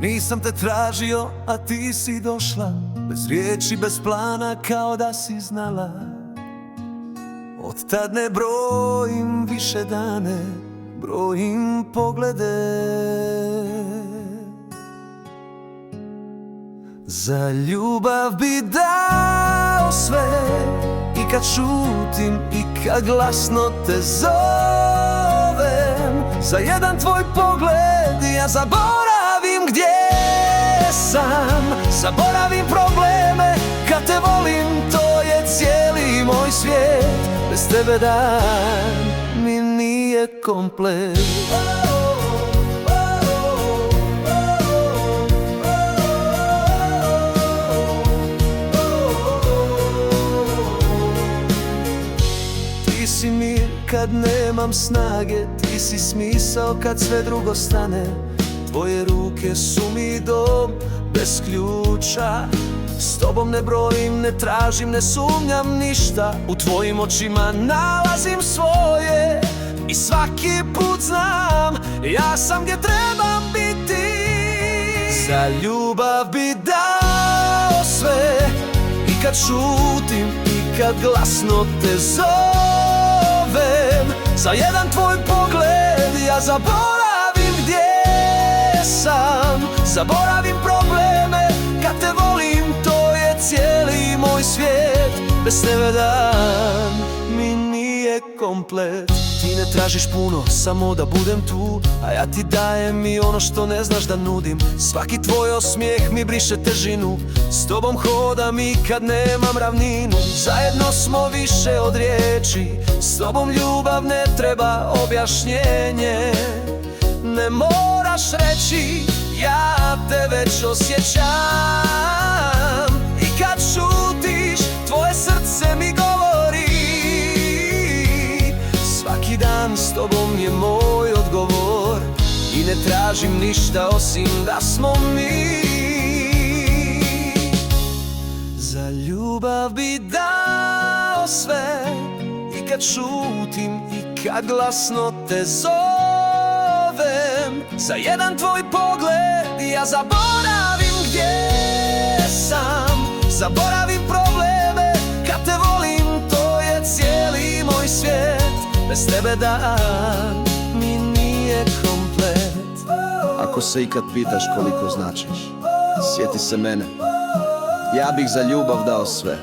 Nisam te tražio, a ti si došla, bez riječi, bez plana, kao da si znala. Od tad ne brojim više dane, brojim poglede. Za ljubav bi dao sve, i kad šutim i kad glasno te zovem. Za jedan tvoj pogled ja zaboravim gdje sam, zaboravim probleme, kad te volim to je cijeli moj svijet. Bez tebe dan mi nije komplet. Ti si mir kad nemam snage, ti si smisao kad sve drugo stane. Tvoje ruke su mi dom bez ključa. S tobom ne brojim, ne tražim, ne sumnjam ništa. U tvojim očima nalazim svoje i svaki put znam, ja sam gdje trebam biti. Za ljubav bi dao sve, i kad šutim i kad glasno te zovem. Za jedan tvoj pogled ja zaboravim gdje sam, zaboravim probleme, kad te volim to je cijeli moj svijet. Bez tebe dan mi nije komplet. Ti ne tražiš puno, samo da budem tu, a ja ti dajem i ono što ne znaš da nudim. Svaki tvoj osmijeh mi briše težinu, s tobom hodam i kad nemam ravninu. Zajedno smo više od riječi, s tobom ljubav ne treba objašnjenje. Ne moraš reći, ja te već osjećam. I kad šutiš, tvoje srce mi govori. Svaki dan s tobom je moj odgovor, i ne tražim ništa osim da smo mi. Za ljubav bi dao sve, i kad šutim i kad glasno te zovem. Za jedan tvoj pogled ja zaboravim gdje sam, zaboravim probleme, kad te volim to je cijeli moj svijet. Bez tebe dan mi nije komplet. Ako se ikad pitaš koliko značiš, sjeti se mene. Ja bih za ljubav dao sve.